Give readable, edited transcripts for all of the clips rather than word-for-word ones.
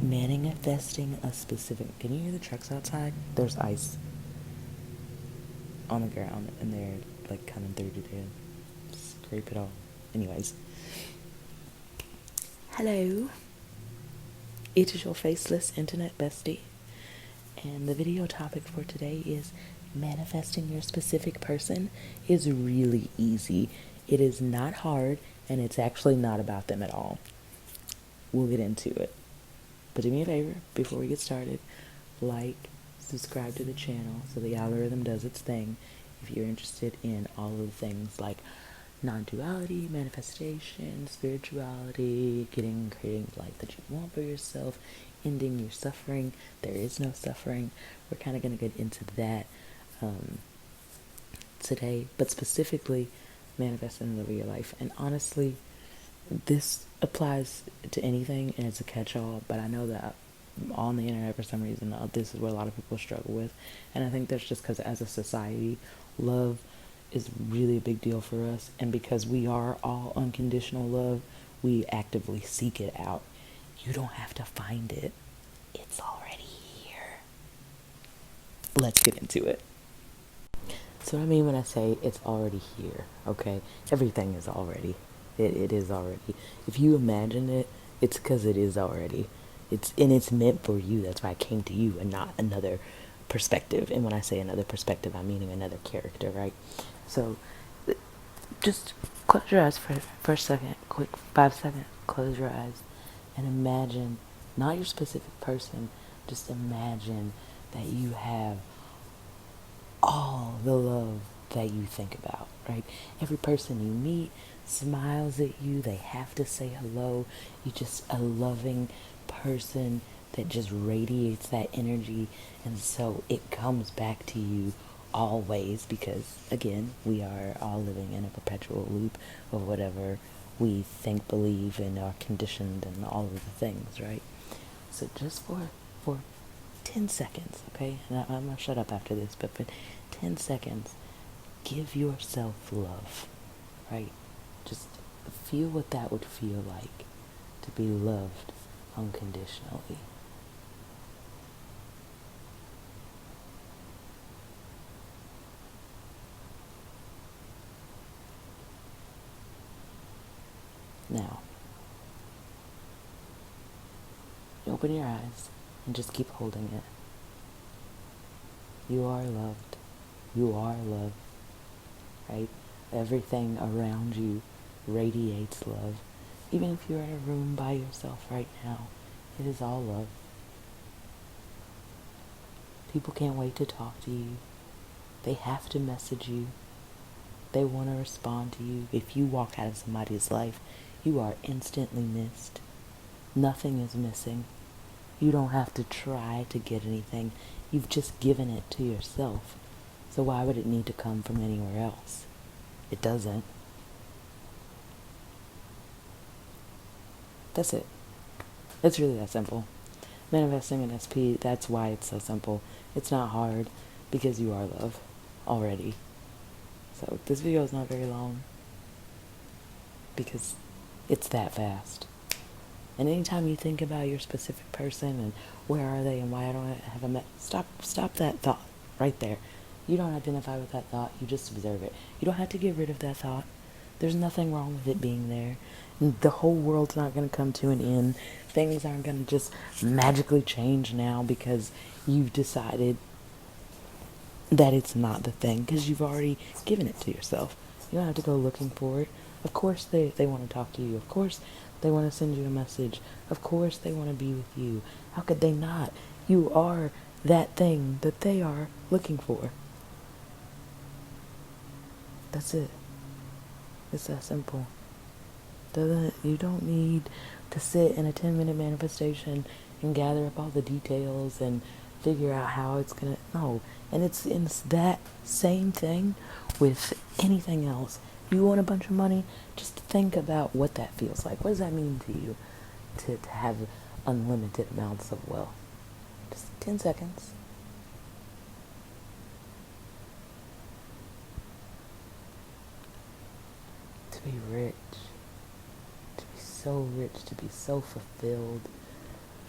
Manifesting a specific. Can you hear the trucks outside? There's ice on the ground, and they're like coming through to scrape it off. Anyways, hello. It is your faceless internet bestie, and the video topic for today is manifesting your specific person is really easy. It is not hard, and it's actually not about them at all. We'll get into it. But do me a favor before we get started, like, subscribe to the channel so the algorithm does its thing. If you're interested in all of the things like non-duality, manifestation, spirituality, creating the life that you want for yourself, ending your suffering. There is no suffering. We're kind of going to get into that today, but specifically manifesting and living your life. And honestly, this applies to anything, and it's a catch-all, but I know that on the internet for some reason this is what a lot of people struggle with, and I think that's just because as a society, love is really a big deal for us, and because we are all unconditional love, we actively seek it out. You don't have to find it. It's already here. Let's get into it. So what I mean when I say it's already here, okay? Everything is already. It is already. If you imagine it, it's because it is already. It's meant for you. That's why I came to you and not another perspective. And when I say another perspective, I'm meaning another character, right? So just close your eyes for a second, quick 5 second. Close your eyes and imagine, not your specific person, just imagine that you have all the love that you think about, right? Every person you meet smiles at you. They have to say hello. You're just a loving person that just radiates that energy. And so it comes back to you always because, again, we are all living in a perpetual loop of whatever we think, believe, and are conditioned and all of the things, right? So just for 10 seconds, okay? And I'm going to shut up after this, but for 10 seconds, give yourself love, right? Just feel what that would feel like to be loved unconditionally. Now, open your eyes and just keep holding it. You are loved. You are love, right? Everything around you radiates love. Even if you're in a room by yourself right now, it is all love. People can't wait to talk to you. They have to message you. They want to respond to you. If you walk out of somebody's life, you are instantly missed. Nothing is missing. You don't have to try to get anything. You've just given it to yourself. So why would it need to come from anywhere else? It doesn't. That's it. It's really that simple. Manifesting an SP, that's why it's so simple. It's not hard because you are love already. So this video is not very long because it's that fast. And anytime you think about your specific person and where are they and why I don't have a stop that thought right there. You don't identify with that thought. You just observe it. You don't have to get rid of that thought. There's nothing wrong with it being there. The whole world's not going to come to an end. Things aren't going to just magically change now because you've decided that it's not the thing because you've already given it to yourself. You don't have to go looking for it. Of course they want to talk to you. Of course they want to send you a message. Of course they want to be with you. How could they not? You are that thing that they are looking for. That's it. It's that simple. You don't need to sit in a 10-minute manifestation and gather up all the details and figure out how it's gonna. No. And it's that same thing with anything else. You want a bunch of money? Just think about what that feels like. What does that mean to you to have unlimited amounts of wealth? Just 10 seconds. To be rich. To be so rich. To be so fulfilled.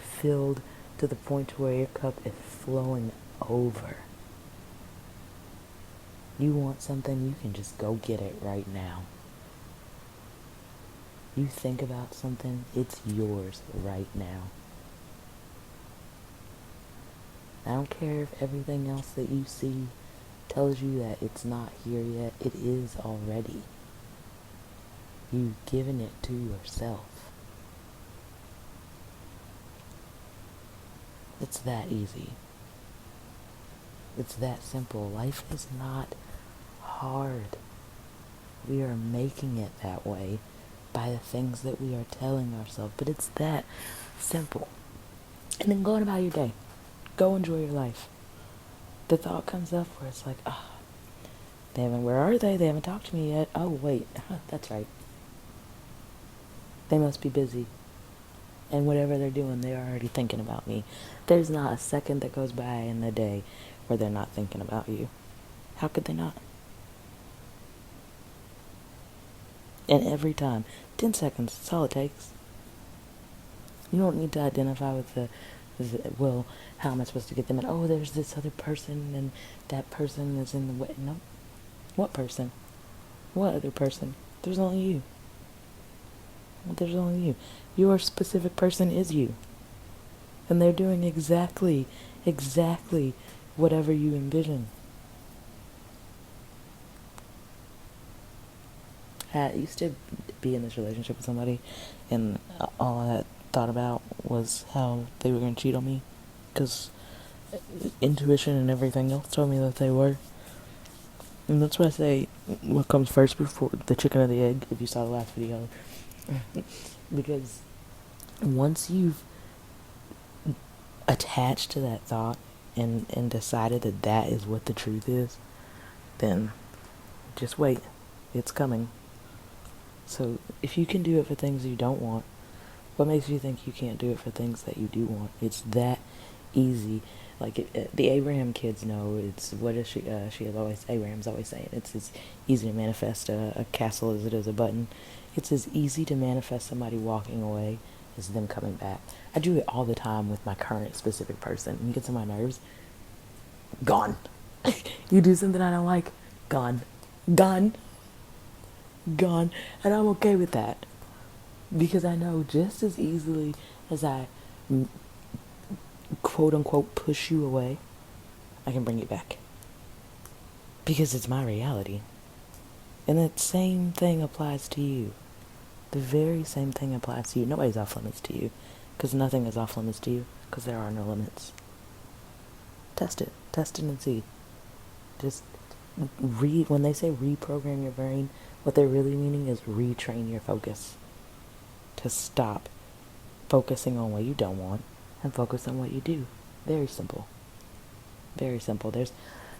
filled to the point where your cup is flowing over. You want something, you can just go get it right now. You think about something, it's yours right now. I don't care if everything else that you see tells you that it's not here yet. It is already. You've given it to yourself. It's that easy. It's that simple. Life is not hard. We are making it that way by the things that we are telling ourselves. But it's that simple. And then going about your day. Go enjoy your life. The thought comes up where it's like, where are they? They haven't talked to me yet. Oh, wait, that's right. They must be busy. And whatever they're doing, they're already thinking about me. There's not a second that goes by in the day where they're not thinking about you. How could they not? And every time, 10 seconds, that's all it takes. You don't need to identify with well, how am I supposed to get them? And, oh, there's this other person, and that person is in the way. No. What person? What other person? There's only you. There's only you. Your specific person is you. And they're doing exactly whatever you envision. I used to be in this relationship with somebody, and all I thought about was how they were going to cheat on me, because intuition and everything else told me that they were. And that's why I say, what comes first before the chicken or the egg, if you saw the last video. Because once you've attached to that thought and decided that that is what the truth is, then just wait. It's coming. So if you can do it for things you don't want, what makes you think you can't do it for things that you do want? It's that easy. Like the Abraham kids know. It's what is she? Abraham's always saying it's as easy to manifest a castle as it is a button. It's as easy to manifest somebody walking away as them coming back. I do it all the time with my current specific person. You get on my nerves, gone. You do something I don't like, gone, and I'm okay with that, because I know just as easily as I quote unquote push you away, I can bring you back, because it's my reality. And that same thing applies to you. The very same thing applies to you. Nobody's off limits to you, because nothing is off limits to you, because there are no limits. Test it and see. Just when they say reprogram your brain, what they're really meaning is retrain your focus to stop focusing on what you don't want and focus on what you do. Very simple. Very simple. There's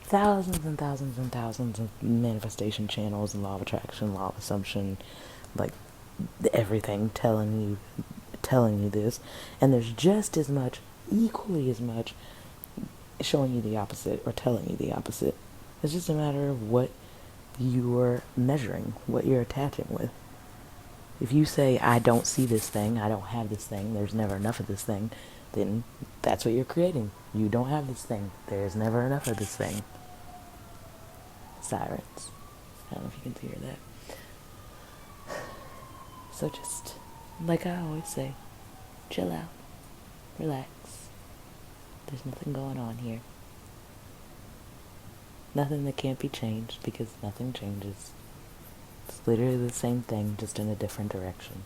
thousands and thousands and thousands of manifestation channels and law of attraction, law of assumption, like everything telling you this, and there's just as much, equally as much, showing you the opposite or telling you the opposite. It's just a matter of what you're measuring, what you're attaching with. If you say, I don't see this thing, I don't have this thing, there's never enough of this thing, then that's what you're creating. You don't have this thing. There's never enough of this thing. Sirens. I don't know if you can hear that. So just, like I always say, chill out, relax. There's nothing going on here. Nothing that can't be changed, because nothing changes. It's literally the same thing, just in a different direction.